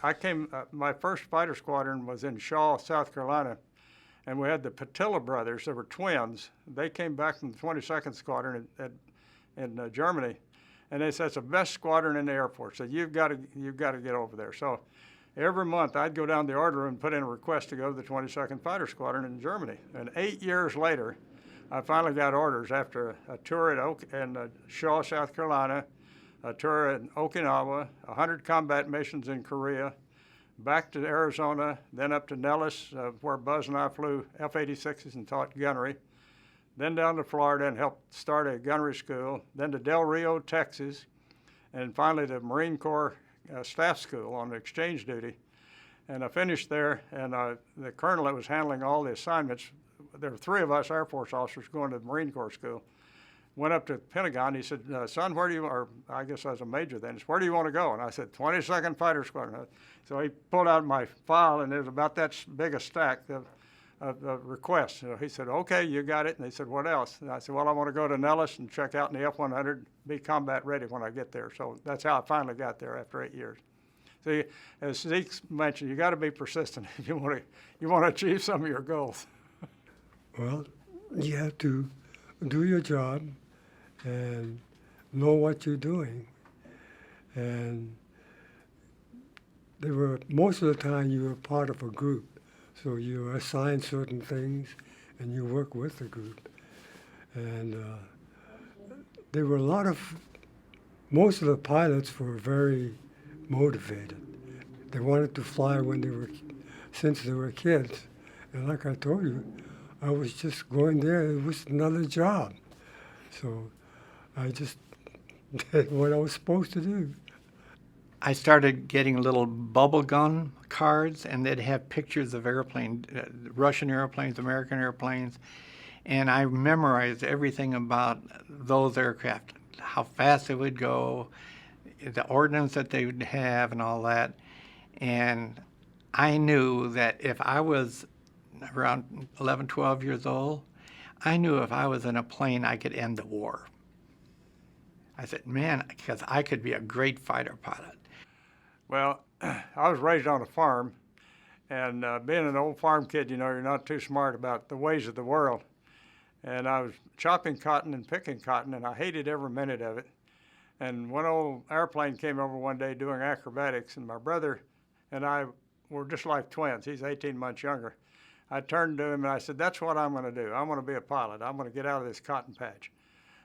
I came, my first fighter squadron was in Shaw, South Carolina, and we had the Patilla brothers. They were twins. They came back from the 22nd Squadron in Germany, and they said it's the best squadron in the Air Force. So you've got to get over there. So every month I'd go down to the order room and put in a request to go to the 22nd Fighter Squadron in Germany. And 8 years later, I finally got orders after a tour in Shaw, South Carolina, a tour in Okinawa, 100 combat missions in Korea, back to Arizona, then up to Nellis, where Buzz and I flew F-86s and taught gunnery, then down to Florida and helped start a gunnery school, then to Del Rio, Texas, and finally to Marine Corps Staff School on exchange duty. And I finished there, and the colonel that was handling all the assignments, there were 3 of us Air Force officers going to the Marine Corps school, went up to the Pentagon. He said, son, where do you, or I guess I was a major then, where do you want to go? And I said, 22nd Fighter Squadron. So he pulled out my file, and it was about that big a stack of requests. So he said, okay, you got it. And he said, what else? And I said, well, I want to go to Nellis and check out in the F-100, be combat ready when I get there. So that's how I finally got there after 8 years. So as Zeke mentioned, you got to be persistent if you want to achieve some of your goals. Well, you have to do your job and know what you're doing. And most of the time you were part of a group. So you are assigned certain things and you work with the group. And there were most of the pilots were very motivated. They wanted to fly since they were kids. And like I told you, I was just going there, it was another job. So I just did what I was supposed to do. I started getting little bubble gun cards, and they'd have pictures of Russian airplanes, American airplanes, and I memorized everything about those aircraft, how fast they would go, the ordnance that they would have and all that. And I knew that if I was around 11, 12 years old, I knew if I was in a plane, I could end the war. I said, man, because I could be a great fighter pilot. Well, I was raised on a farm, and being an old farm kid, you're not too smart about the ways of the world. And I was chopping cotton and picking cotton, and I hated every minute of it. And one old airplane came over one day doing acrobatics, and my brother and I were just like twins. He's 18 months younger. I turned to him and I said, that's what I'm going to do. I'm going to be a pilot. I'm going to get out of this cotton patch.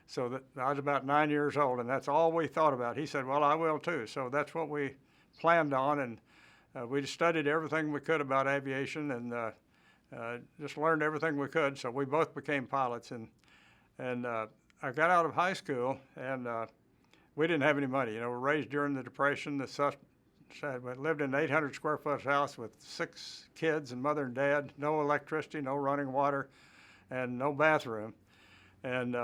So I was about 9 years old, and that's all we thought about. He said, well, I will too. So that's what we planned on, and we studied everything we could about aviation and just learned everything we could. So we both became pilots, and I got out of high school, and we didn't have any money. We were raised during the Depression. We lived in an 800 square foot house with 6 kids and mother and dad, no electricity, no running water, and no bathroom. And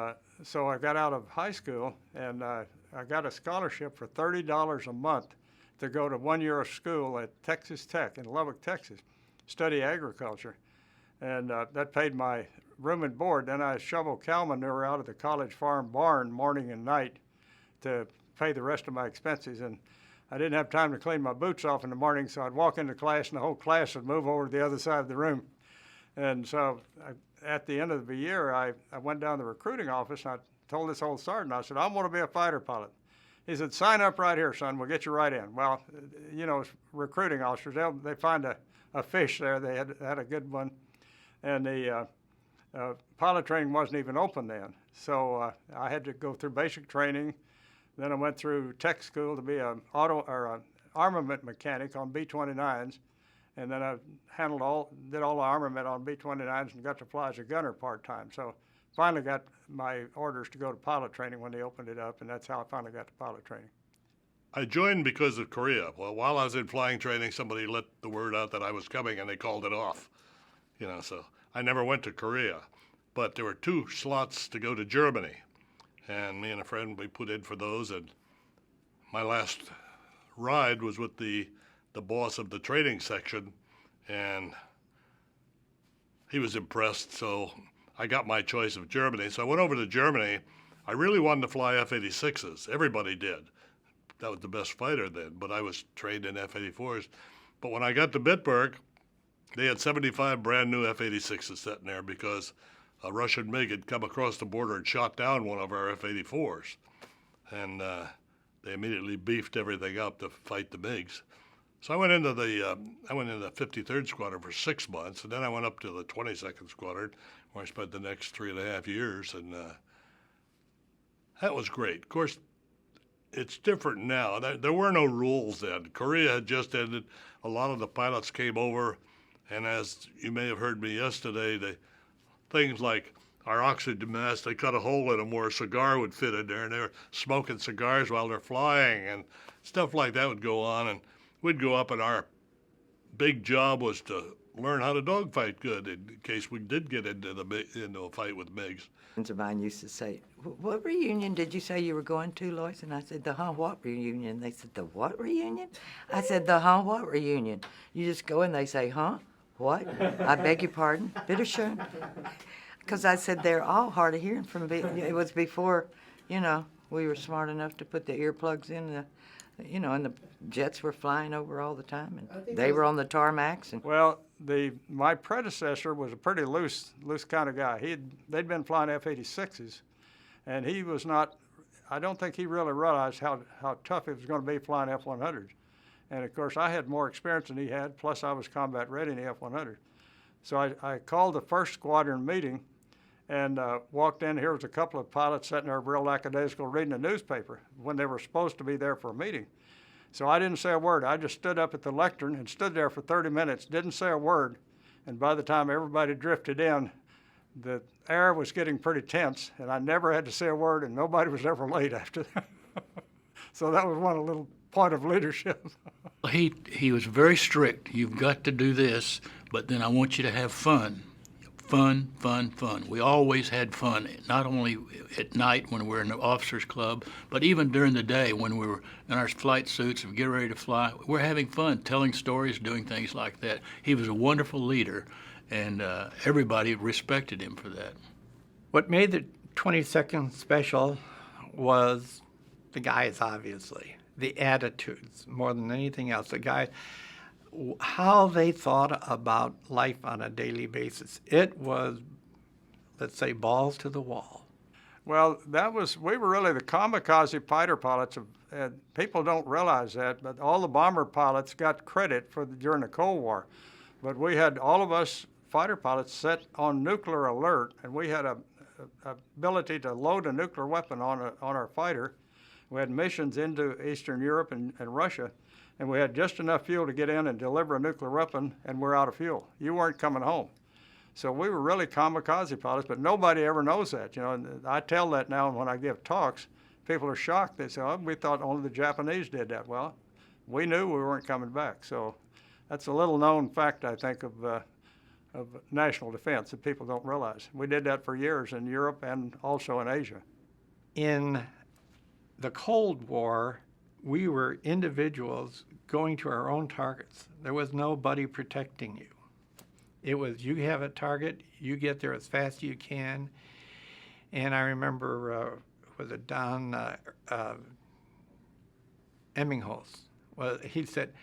so I got out of high school, and I got a scholarship for $30 a month to go to 1 year of school at Texas Tech in Lubbock, Texas, study agriculture. And that paid my room and board. Then I shoveled cow manure out of the college farm barn morning and night to pay the rest of my expenses. And I didn't have time to clean my boots off in the morning, so I'd walk into class and the whole class would move over to the other side of the room. And so at the end of the year, I went down to the recruiting office, and I told this old sergeant, I said, I want to be a fighter pilot. He said, sign up right here, son, we'll get you right in. Well, recruiting officers, they find a fish there. They had a good one. And the pilot training wasn't even open then. So I had to go through basic training. Then I went through tech school to be an armament mechanic on B-29s, and then I did all the armament on B-29s and got to fly as a gunner part-time. So finally got my orders to go to pilot training when they opened it up, and that's how I finally got to pilot training. I joined because of Korea. Well, while I was in flying training, somebody let the word out that I was coming, and they called it off. So I never went to Korea, but there were 2 slots to go to Germany. And me and a friend, we put in for those, and my last ride was with the boss of the training section, and he was impressed, so I got my choice of Germany. So I went over to Germany. I really wanted to fly F-86s. Everybody did. that was the best fighter then. But I was trained in F-84s. But when I got to Bitburg, they had 75 brand new F-86s sitting there because a Russian MiG had come across the border and shot down one of our F-84s. And they immediately beefed everything up to fight the MiGs. So I went into the 53rd Squadron for 6 months, and then I went up to the 22nd Squadron, where I spent the next 3.5 years, and that was great. Of course, it's different now. There were no rules then. Korea had just ended. A lot of the pilots came over, and as you may have heard me yesterday, things like our oxygen mask, they cut a hole in them where a cigar would fit in there, and they were smoking cigars while they're flying, and stuff like that would go on. And we'd go up, and our big job was to learn how to dogfight good in case we did get into a fight with MiGs. Friends of mine used to say, "What reunion did you say you were going to, Lois?" And I said, "The what reunion?" They said, "The what reunion?" I said, "The what reunion?" You just go and they say, "Huh? What? I beg your pardon? Bitteschön." Because I said they're all hard of hearing from. It was before, we were smart enough to put the earplugs in and the jets were flying over all the time, and they were on the tarmacs. And Well, my predecessor was a pretty loose kind of guy. They'd been flying F-86s, and he was not. I don't think he really realized how tough it was going to be flying F-100s. And of course, I had more experience than he had. Plus, I was combat ready in the F-100. So I called the first squadron meeting, and walked in. Here was a couple of pilots sitting there real lackadaisical reading a newspaper when they were supposed to be there for a meeting. So I didn't say a word. I just stood up at the lectern and stood there for 30 minutes, didn't say a word. And by the time everybody drifted in, the air was getting pretty tense, and I never had to say a word, and nobody was ever late after that. So that was one little point of leadership. He was very strict. You've got to do this, but then I want you to have fun. Fun, fun, fun. We always had fun, not only at night when we were in the officers' club, but even during the day when we were in our flight suits and get ready to fly. We're having fun, telling stories, doing things like that. He was a wonderful leader, and everybody respected him for that. What made the 22nd special was the guys, obviously, the attitudes more than anything else. The guys, how they thought about life on a daily basis. It was, let's say, balls to the wall. Well, we were really the kamikaze fighter pilots. People don't realize that, but all the bomber pilots got credit during the Cold War. But we had all of us fighter pilots set on nuclear alert, and we had a ability to load a nuclear weapon on our fighter. We had missions into Eastern Europe and Russia, and we had just enough fuel to get in and deliver a nuclear weapon, and we're out of fuel. You weren't coming home. So we were really kamikaze pilots, but nobody ever knows that. And I tell that now when I give talks. People are shocked. They say, "Oh, we thought only the Japanese did that." Well, we knew we weren't coming back. So that's a little known fact, I think, of national defense that people don't realize. We did that for years in Europe and also in Asia. In the Cold War, we were individuals going to our own targets. There was nobody protecting you. It was, you have a target, you get there as fast as you can. And I remember, was it Don Emmingholz? Well, he said,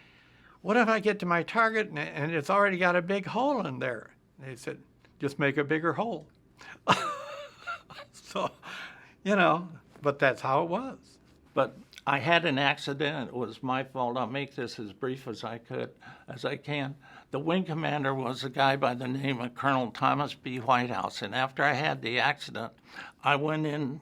"What if I get to my target and it's already got a big hole in there?" And he said, "Just make a bigger hole." So, but that's how it was. But I had an accident. It was my fault. I'll make this as brief as I can. The wing commander was a guy by the name of Colonel Thomas B. Whitehouse. And after I had the accident, I went in.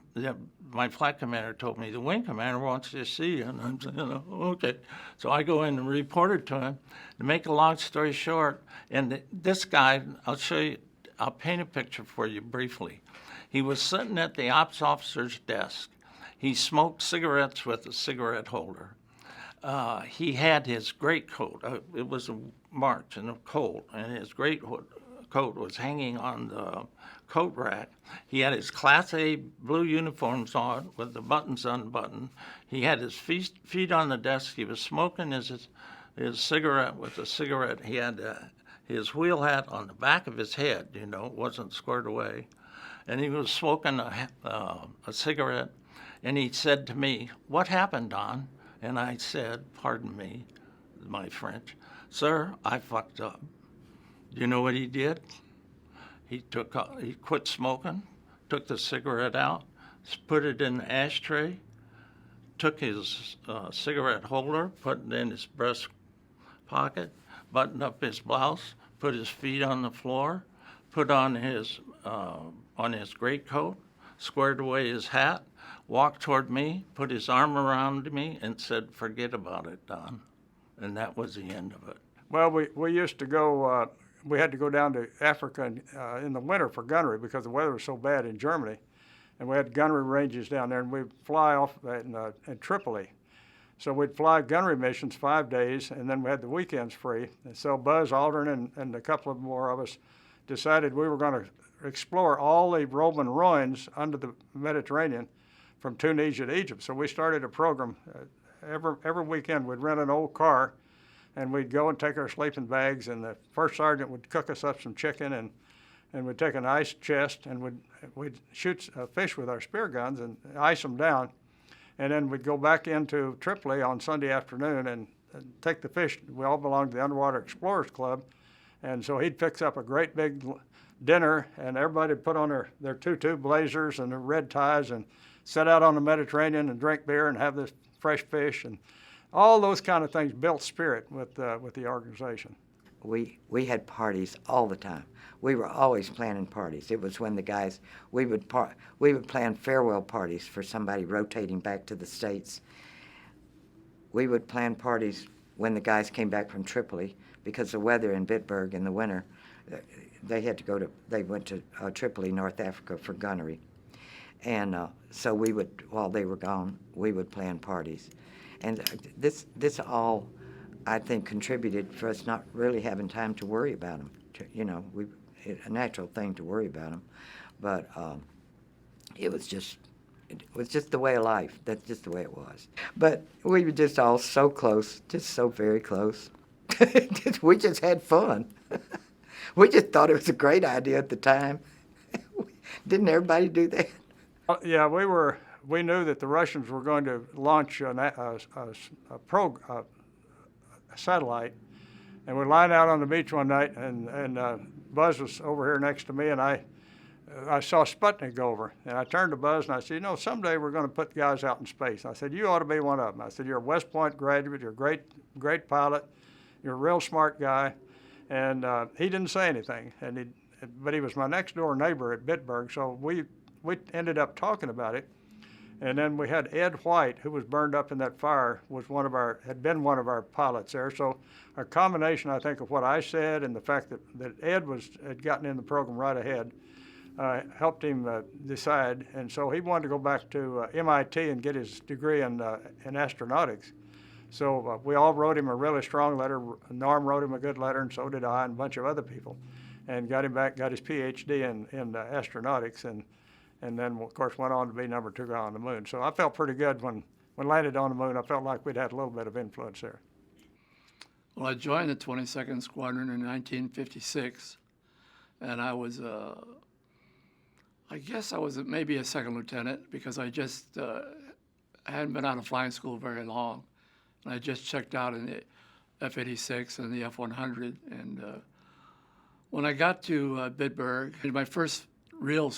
My flight commander told me, "The wing commander wants to see you." And I'm saying, "Okay." So I go in and reported to him. To make a long story short, and this guy, I'll paint a picture for you briefly. He was sitting at the ops officer's desk. He smoked cigarettes with a cigarette holder. He had his greatcoat. It was a March and cold, and his greatcoat was hanging on the coat rack. He had his Class A blue uniforms on with the buttons unbuttoned. He had his feet on the desk. He was smoking his cigarette with a cigarette. He had his wheel hat on the back of his head, it wasn't squared away. And he was smoking a cigarette. And he said to me, "What happened, Don?" And I said, pardon me, my French, "Sir, I fucked up." You know what he did? He quit smoking, took the cigarette out, put it in the ashtray, took his cigarette holder, put it in his breast pocket, buttoned up his blouse, put his feet on the floor, put on his greatcoat, squared away his hat, walked toward me, put his arm around me, and said, "Forget about it, Don." And that was the end of it. Well, we used to go, we had to go down to Africa in the winter for gunnery because the weather was so bad in Germany. And we had gunnery ranges down there, and we'd fly off in Tripoli. So we'd fly gunnery missions 5 days, and then we had the weekends free. And so Buzz Aldrin and a couple of more of us decided we were going to explore all the Roman ruins under the Mediterranean from Tunisia to Egypt. So we started a program. Every weekend we'd rent an old car, and we'd go and take our sleeping bags, and the first sergeant would cook us up some chicken, and we'd take an ice chest, and we'd shoot fish with our spear guns and ice them down. And then we'd go back into Tripoli on Sunday afternoon and take the fish. We all belonged to the Underwater Explorers Club. And so he'd fix up a great big dinner, and everybody would put on their tutu blazers and their red ties and sit out on the Mediterranean and drink beer and have this fresh fish. And all those kind of things built spirit with the organization. We had parties all the time. We were always planning parties. It was when the guys, we would plan farewell parties for somebody rotating back to the States. We would plan parties when the guys came back from Tripoli because the weather in Bitburg in the winter, they went to Tripoli, North Africa for gunnery. And so while they were gone, we would plan parties. And this all, I think, contributed for us not really having time to worry about them. A natural thing to worry about them, but it was just the way of life. That's just the way it was. But we were just all so close, just so very close. We just had fun. We just thought it was a great idea at the time. Didn't everybody do that? Yeah, we knew that the Russians were going to launch a satellite, and we lined out on the beach one night, and Buzz was over here next to me, and I saw Sputnik go over, and I turned to Buzz and I said, someday we're going to put guys out in space. I said, you ought to be one of them. I said, you're a West Point graduate, you're a great pilot, you're a real smart guy, and he didn't say anything, but he was my next door neighbor at Bitburg, so we ended up talking about it. And then we had Ed White, who was burned up in that fire, had been one of our pilots there. So a combination, I think, of what I said and the fact that Ed had gotten in the program right ahead helped him decide. And so he wanted to go back to MIT and get his degree in astronautics. So we all wrote him a really strong letter. Norm wrote him a good letter, and so did I and a bunch of other people, and got him back, got his PhD in astronautics, and then, of course, went on to be number 2 guy on the moon. So I felt pretty good when landed on the moon. I felt like we'd had a little bit of influence there. Well, I joined the 22nd Squadron in 1956, and I was, I guess I was maybe a second lieutenant because I just hadn't been out of flying school very long. And I just checked out in the F-86 and the F-100. And when I got to Bitburg, my first real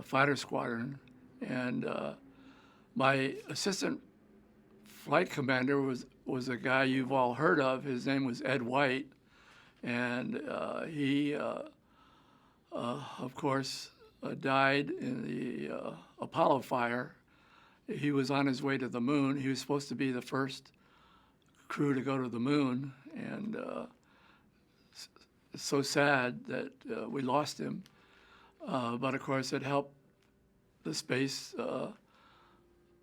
fighter squadron, and my assistant flight commander was a guy you've all heard of. His name was Ed White, and he, of course, died in the Apollo fire. He was on his way to the moon. He was supposed to be the first crew to go to the moon, and it's so sad that we lost him. But of course, it helped the space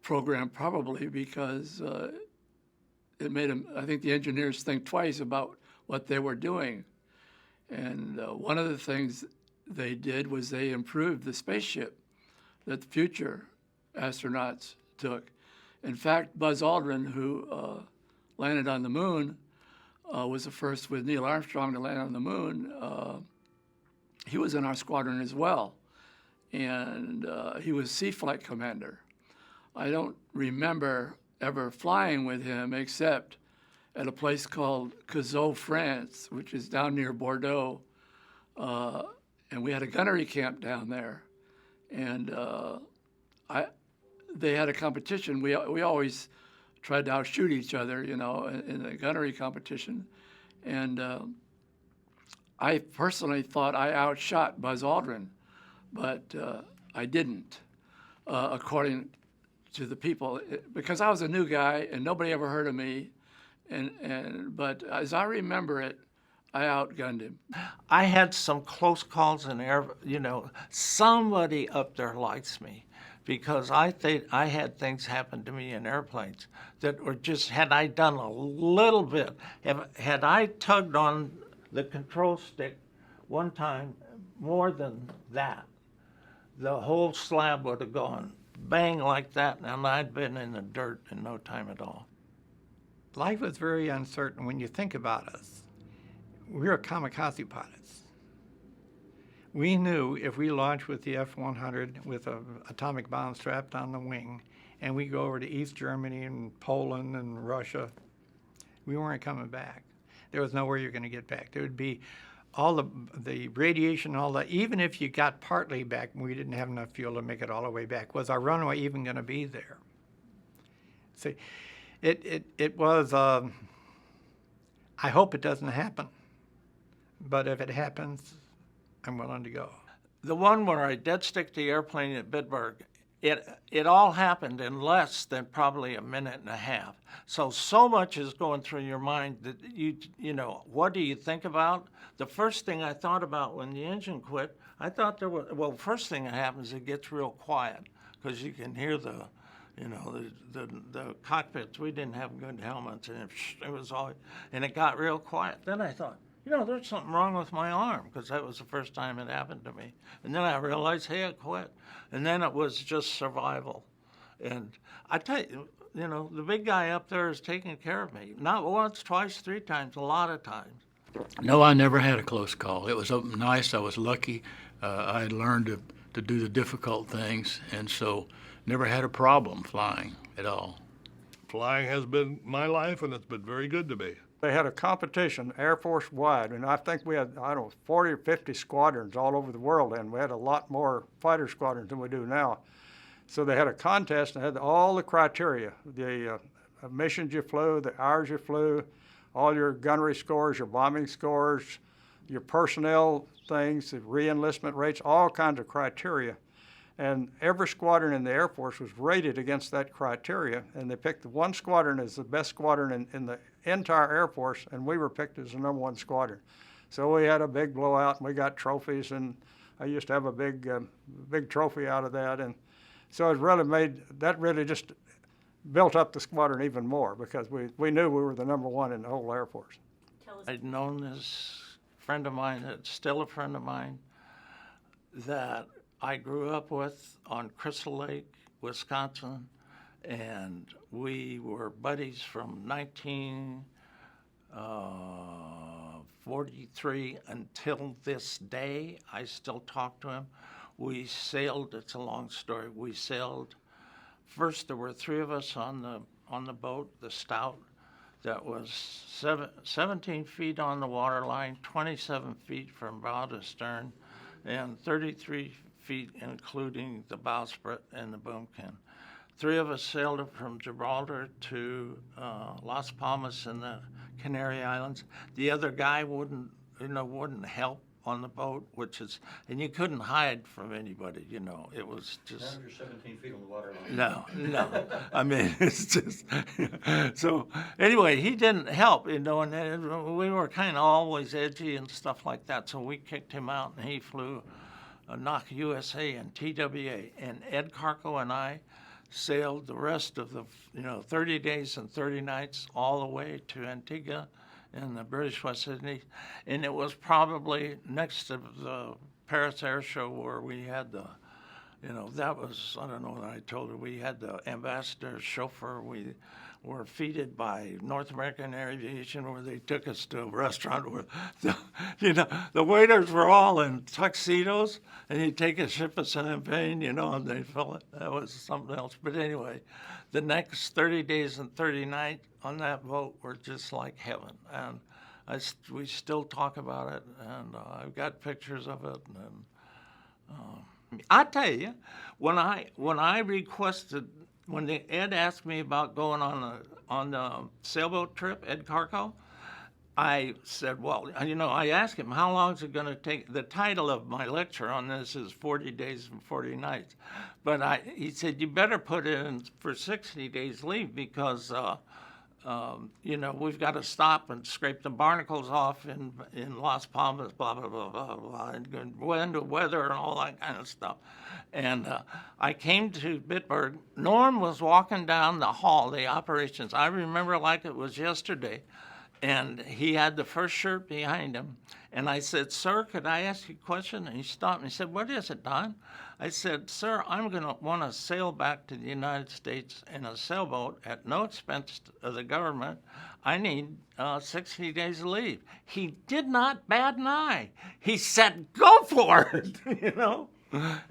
program probably because it made them, I think the engineers think twice about what they were doing. And one of the things they did was they improved the spaceship that the future astronauts took. In fact, Buzz Aldrin, who landed on the moon, was the first with Neil Armstrong to land on the moon. He was in our squadron as well, and he was Sea Flight Commander. I don't remember ever flying with him except at a place called Cazaux, France, which is down near Bordeaux. And we had a gunnery camp down there. And they had a competition. We always tried to outshoot each other, you know, in the gunnery competition. And I personally thought I outshot Buzz Aldrin, but I didn't, according to the people, because I was a new guy and nobody ever heard of me. But as I remember it, I outgunned him. I had some close calls in air, you know, somebody up there likes me because I think I had things happen to me in airplanes that were just, had I done a little bit, had I tugged on the control stick one time more than that, the whole slab would have gone bang like that, and I'd been in the dirt in no time at all. Life was very uncertain when you think about us. We were kamikaze pilots. We knew if we launched with the F-100 with an atomic bomb strapped on the wing, and we go over to East Germany and Poland and Russia, we weren't coming back. There was nowhere you're going to get back. There would be all the radiation, all that. Even if you got partly back, we didn't have enough fuel to make it all the way back. Was our runway even going to be there? See, it was. I hope it doesn't happen, but if it happens, I'm willing to go. The one where I dead stick the airplane at Bitburg, it all happened in less than probably a minute and a half. So much is going through your mind that you know, what do you think about? The first thing I thought about when the engine quit, I thought there was, well, first thing that happens, it gets real quiet because you can hear the, you know, the cockpits. We didn't have good helmets, and it was all, and it got real quiet. Then I thought, you know, there's something wrong with my arm, because that was the first time it happened to me. And then I realized, hey, it quit. And then it was just survival. And I tell you, you know, the big guy up there is taking care of me. Not once, twice, three times, a lot of times. No, I never had a close call. It was nice. I was lucky. I had learned to do the difficult things, and so never had a problem flying at all. Flying has been my life, and it's been very good to me. They had a competition Air Force wide, and I think we had, I don't know, 40 or 50 squadrons all over the world, and we had a lot more fighter squadrons than we do now. So they had a contest and had all the criteria, the missions you flew, the hours you flew, all your gunnery scores, your bombing scores, your personnel things, the re-enlistment rates, all kinds of criteria. And every squadron in the Air Force was rated against that criteria, and they picked the one squadron as the best squadron in the entire Air Force, and we were picked as the #1 squadron. So we had a big blowout, and we got trophies, and I used to have a big trophy out of that. And so it really just built up the squadron even more, because we knew we were the #1 in the whole Air Force. I'd known this friend of mine, that's still a friend of mine, that I grew up with on Crystal Lake, Wisconsin, and we were buddies from 1943 until this day. I still talk to him. We sailed, it's a long story, we sailed. First, there were 3 of us on the boat, the Stout, that was 17 feet on the water line, 27 feet from bow to stern, and 33 feet including the bowsprit and the boomkin. 3 of us sailed from Gibraltar to Las Palmas in the Canary Islands. The other guy wouldn't help on the boat, and you couldn't hide from anybody, you know. It was just. Now you're 17 feet on the water line. No. I mean, it's just. So anyway, he didn't help, you know, and we were kind of always edgy and stuff like that. So we kicked him out, and he flew NOC USA and TWA, and Ed Carco and I sailed the rest of the 30 days and 30 nights all the way to Antigua in the British West Indies, and it was probably next to the Paris Air Show where we had You know, that was, I don't know what I told her, we had the ambassador's chauffeur. We were feted by North American Aviation, where they took us to a restaurant where, the waiters were all in tuxedos, and he'd take a ship of champagne, and they'd fill it. That was something else. But anyway, the next 30 days and 30 nights on that boat were just like heaven. And we still talk about it, and I've got pictures of it. And I tell you, when I requested, when Ed asked me about going on the sailboat trip, Ed Carco, I said, well, I asked him, how long is it going to take? The title of my lecture on this is 40 Days and 40 Nights. But he said, you better put it in for 60 days leave because, we've got to stop and scrape the barnacles off in Las Palmas, blah, blah, blah, blah, blah, and wind, weather, and all that kind of stuff. And I came to Bitburg. Norm was walking down the hall, the operations. I remember like it was yesterday. And he had the first shirt behind him. And I said, sir, could I ask you a question? And he stopped me. He said, what is it, Don? I said, sir, I'm going to want to sail back to the United States in a sailboat at no expense of the government. I need 60 days of leave. He did not bat an eye. He said, go for it,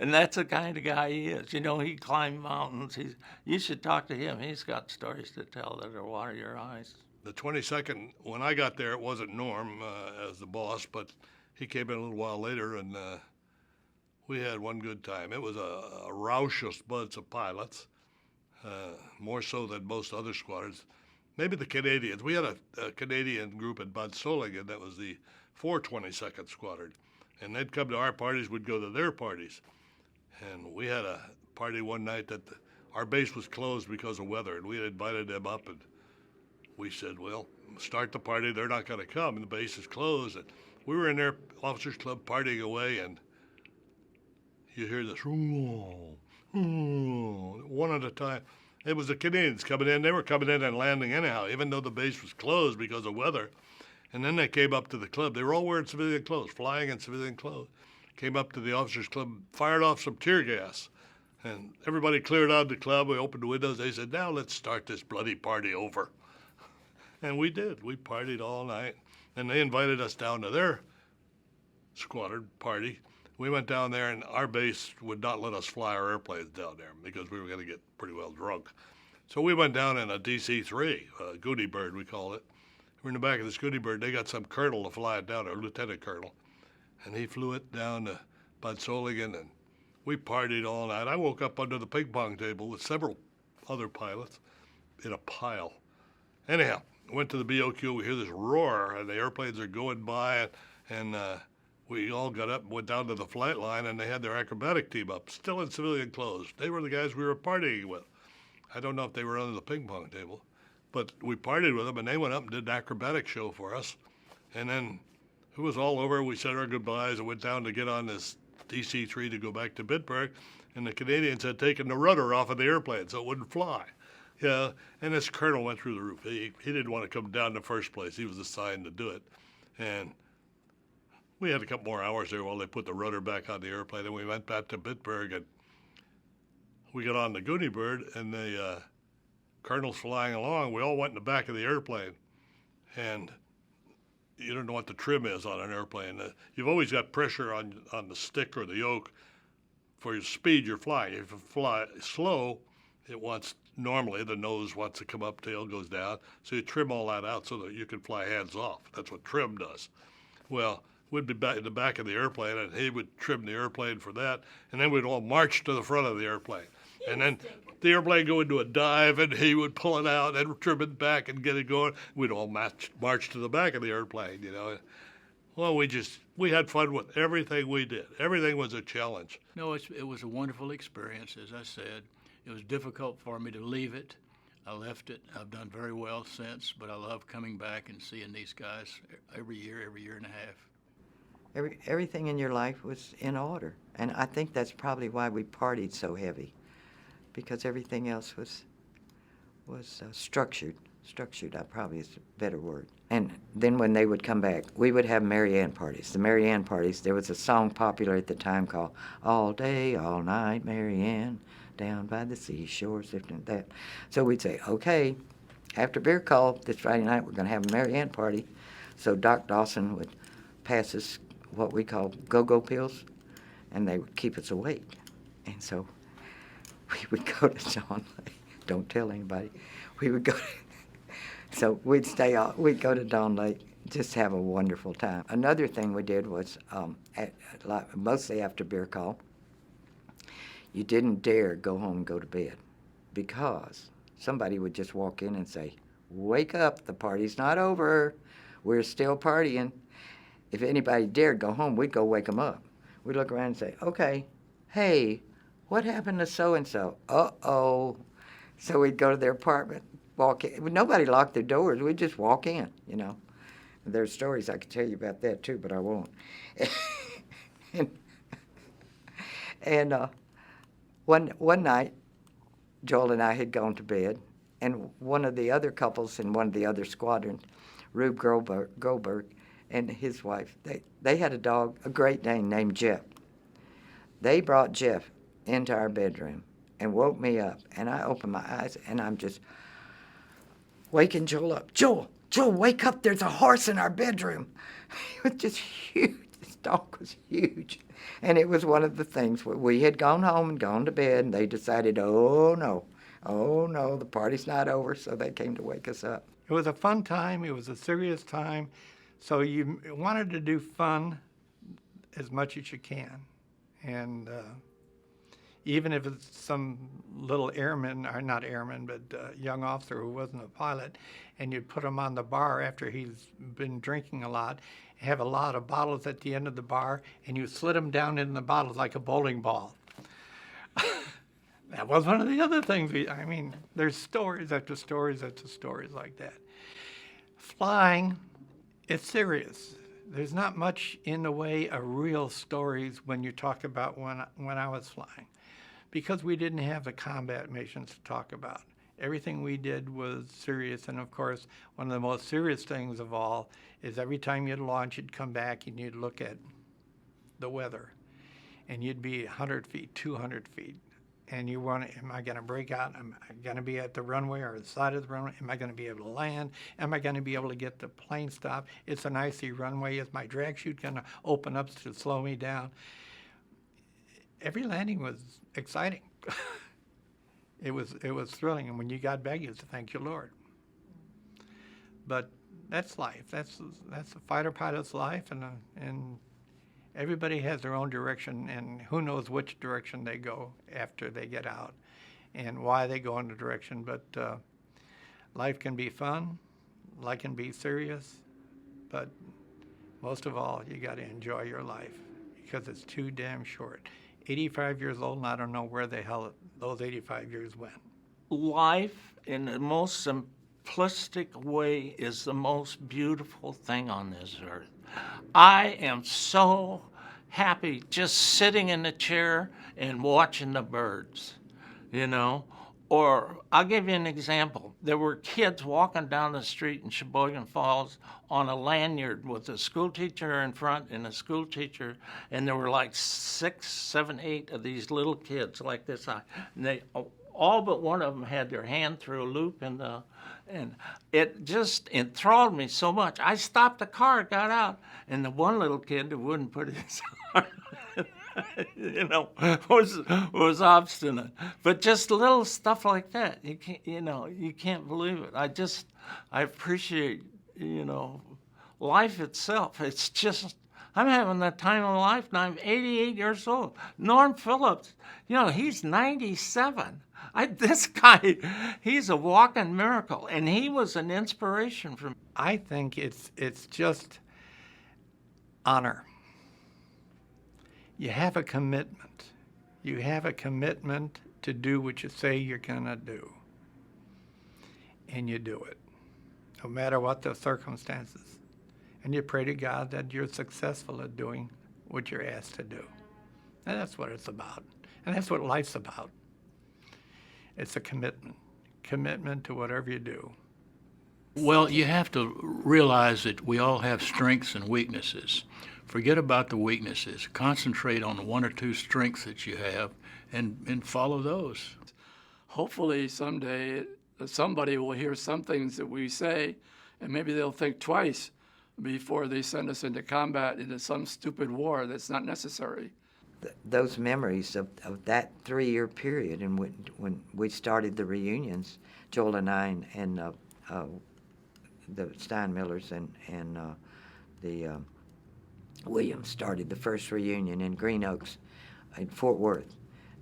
And that's the kind of guy he is. He climbed mountains. You should talk to him. He's got stories to tell that'll water your eyes. The 22nd, when I got there, it wasn't Norm as the boss, but he came in a little while later, and we had one good time. It was a raucous bunch of pilots, more so than most other squadrons. Maybe the Canadians. We had a Canadian group at Bad Solingen that was the 422nd Squadron, and they'd come to our parties, we'd go to their parties. And we had a party one night that our base was closed because of weather, and we had invited them up, and we said, well, start the party. They're not going to come, and the base is closed. And we were in their officers' club partying away, and you hear this, one at a time. It was the Canadians coming in. They were coming in and landing anyhow, even though the base was closed because of weather. And then they came up to the club. They were all wearing civilian clothes, flying in civilian clothes. Came up to the officers' club, fired off some tear gas. And everybody cleared out of the club. We opened the windows. They said, now let's start this bloody party over. And we did. We partied all night. And they invited us down to their squadron party. We went down there, and our base would not let us fly our airplanes down there because we were going to get pretty well drunk. So we went down in a DC-3, a Goody Bird, we call it. We're in the back of this Goody Bird. They got some colonel to fly it down, or lieutenant colonel. And he flew it down to Bad Solingen, and we partied all night. I woke up under the ping pong table with several other pilots in a pile. Anyhow, went to the BOQ, we hear this roar, and the airplanes are going by, and we all got up and went down to the flight line, and they had their acrobatic team up, still in civilian clothes. They were the guys we were partying with. I don't know if they were under the ping pong table, but we partied with them, and they went up and did an acrobatic show for us. And then it was all over. We said our goodbyes and went down to get on this DC-3 to go back to Bitburg, and the Canadians had taken the rudder off of the airplane so it wouldn't fly. Yeah, and this colonel went through the roof. He didn't want to come down in the first place. He was assigned to do it. And we had a couple more hours there while they put the rudder back on the airplane, and we went back to Bitburg, and we got on the Goody Bird, and the colonel's flying along. We all went in the back of the airplane, and you don't know what the trim is on an airplane. You've always got pressure on the stick or the yoke for your speed you're flying. If you fly slow, normally the nose wants to come up, tail goes down, so you trim all that out so that you can fly hands off. That's what trim does. Well, we'd be back in the back of the airplane, and he would trim the airplane for that, and then we'd all march to the front of the airplane. And then the airplane go into a dive, and he would pull it out and trim it back and get it going. We'd all march to the back of the airplane, Well, we had fun with everything we did. Everything was a challenge. No, it was a wonderful experience, as I said. It was difficult for me to leave it. I left it. I've done very well since, but I love coming back and seeing these guys every year and a half. Everything in your life was in order, and I think that's probably why we partied so heavy, because everything else was structured structured, probably is a better word. And then when they would come back, we would have Mary Ann parties. The Mary Ann parties, there was a song popular at the time called All Day, All Night, Mary Ann, down by the seashore, something like that. So we'd say, okay, after beer call this Friday night, we're going to have a Mary Ann party. So Doc Dawson would pass us what we call go-go pills, and they would keep us awake. And so we would go to John Lake. Don't tell anybody. We would go so we'd we'd go to Dawn Lake, just have a wonderful time. Another thing we did was, mostly after beer call, you didn't dare go home and go to bed because somebody would just walk in and say, wake up, the party's not over, we're still partying. If anybody dared go home, we'd go wake them up. We'd look around and say, okay, hey, what happened to so-and-so? Uh-oh. So we'd go to their apartment, walk in. Nobody locked their doors. We'd just walk in, you know. There's stories I could tell you about that, too, but I won't. and one night, Joel and I had gone to bed, and one of the other couples in one of the other squadrons, Rube Goldberg and his wife, they had a dog, a Great Dane named Jeff. They brought Jeff into our bedroom and woke me up, and I opened my eyes, and I'm just waking Joel up. Joel, wake up, there's a horse in our bedroom. It was just huge. This dog was huge. And it was one of the things where we had gone home and gone to bed, and they decided, oh no, the party's not over, so they came to wake us up. It was a fun time. It was a serious time. So you wanted to do fun as much as you can. And even if it's some little airman, or not airman, but young officer who wasn't a pilot, and you put him on the bar after he's been drinking a lot, have a lot of bottles at the end of the bar, and you slid him down in the bottles like a bowling ball. That was one of the other things. There's stories after stories after stories like that. Flying, it's serious. There's not much in the way of real stories when you talk about when I was flying, because we didn't have the combat missions to talk about. Everything we did was serious, and of course, one of the most serious things of all is every time you'd launch, you'd come back and you'd look at the weather, and you'd be 100 feet, 200 feet, and you want to, am I going to break out? Am I going to be at the runway or the side of the runway? Am I going to be able to land? Am I going to be able to get the plane stopped? It's an icy runway. Is my drag chute going to open up to slow me down? Every landing was exciting. It was thrilling, and when you got back, you said, "Thank you, Lord." But that's life. That's a fighter pilot's life, and everybody has their own direction, and who knows which direction they go after they get out, and why they go in the direction. But life can be fun, life can be serious, but most of all, you got to enjoy your life because it's too damn short. 85 years old, and I don't know where the hell those 85 years went. Life, in the most simplistic way, is the most beautiful thing on this earth. I am so happy just sitting in the chair and watching the birds, you know. Or I'll give you an example. There were kids walking down the street in Sheboygan Falls on a lanyard with a school teacher in front and a school teacher, and there were like 6, 7, 8 of these little kids like this high. And they all but one of them had their hand through a loop and it just enthralled me so much. I stopped the car, got out, and the one little kid that wouldn't put his arm was obstinate. But just little stuff like that, you can't believe it. I appreciate, life itself. It's just, I'm having the time of my life, and I'm 88 years old. Norm Phillips, he's 97. This guy, he's a walking miracle, and he was an inspiration for me. I think it's just honor. You have a commitment. You have a commitment to do what you say you're going to do. And you do it, no matter what the circumstances. And you pray to God that you're successful at doing what you're asked to do. And that's what it's about. And that's what life's about. It's a commitment to whatever you do. Well, you have to realize that we all have strengths and weaknesses. Forget about the weaknesses. Concentrate on the one or two strengths that you have and follow those. Hopefully someday somebody will hear some things that we say, and maybe they'll think twice before they send us into combat into some stupid war that's not necessary. Those memories of that 3-year period and when we started the reunions, Joel and I and the Steinmillers and the Williams started the first reunion in Green Oaks in Fort Worth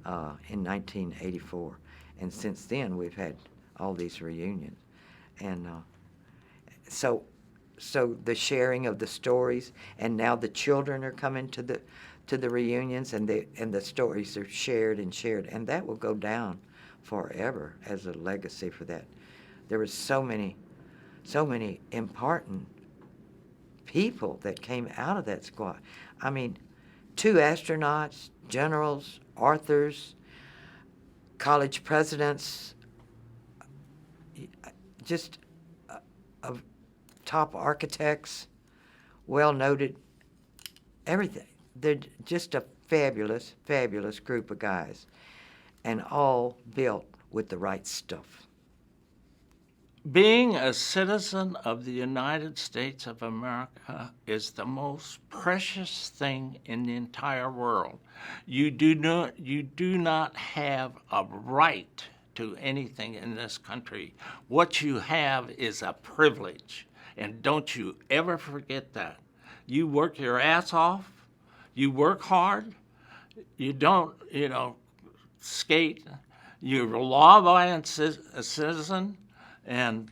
in 1984. And since then, we've had all these reunions. And so the sharing of the stories, and now the children are coming to the reunions, and the stories are shared, and that will go down forever as a legacy for that. There was so many important people that came out of that squad. I mean, 2 astronauts, generals, authors, college presidents, just top architects, well-noted, everything. They're just a fabulous, fabulous group of guys, and all built with the right stuff. Being a citizen of the United States of America is the most precious thing in the entire world. You do not have a right to anything in this country. What you have is a privilege, and don't you ever forget that. You work your ass off, you work hard, you don't, skate, you're a law-abiding citizen, and,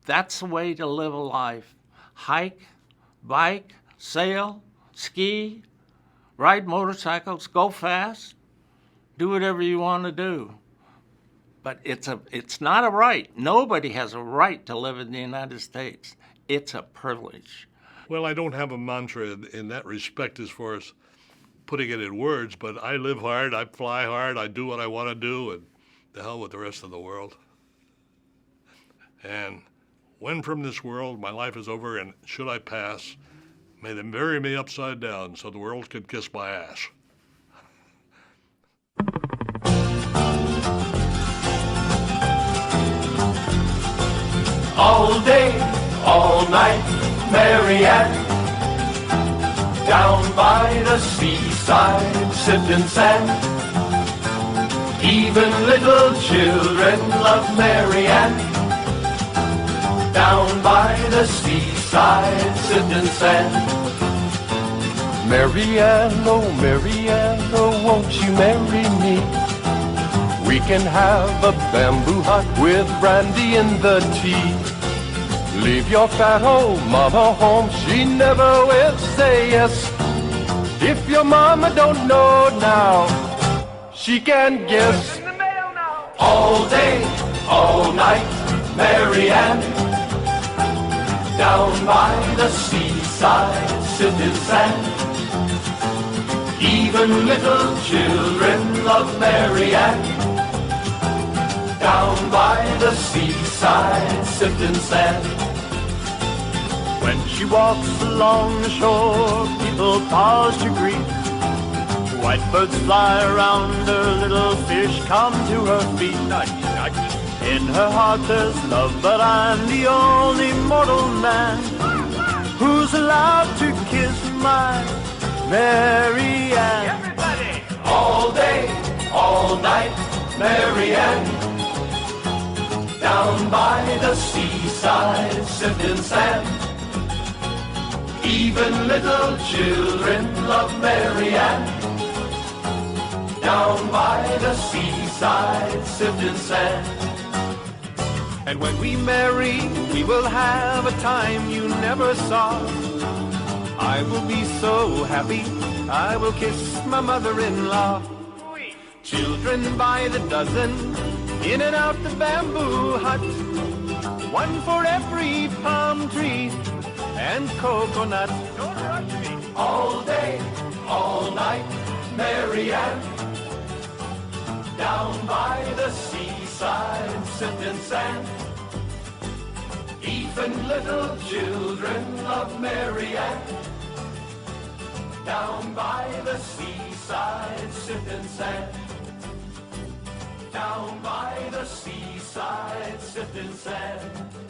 that's the way to live a life. Hike, bike, sail, ski, ride motorcycles, go fast, do whatever you want to do. But it's not a right. Nobody has a right to live in the United States. It's a privilege. Well, I don't have a mantra in that respect as far as putting it in words, but I live hard, I fly hard, I do what I want to do, and the hell with the rest of the world. And when from this world my life is over, and should I pass, may they bury me upside down so the world can kiss my ass. All day, all night, Marianne, down by the seaside, sipping sand. Even little children love Marianne, down by the seaside, sipping sand. Marianne, oh, won't you marry me? We can have a bamboo hut with brandy in the tea. Leave your fat old mama home, she never will say yes. If your mama don't know now, she can guess. All day, all night, Marianne, down by the seaside, sipping sand. Even little children love Marianne, down by the seaside, sipping sand. When she walks along the shore, people pause to greet. White birds fly around her, little fish come to her feet. In her heart there's love, but I'm the only mortal man who's allowed to kiss my Marianne. Everybody! All day, all night, Marianne, down by the seaside, sipping sand. Even little children love Marianne, down by the seaside, sipping sand. And when we marry, we will have a time you never saw. I will be so happy, I will kiss my mother-in-law. Children by the dozen, in and out the bamboo hut. One for every palm tree and coconut. Don't rush me. All day, all night, Marianne, down by the seaside, sipping sand. Even little children of Marianne, down by the seaside sipping sand. Down by the seaside sipping sand.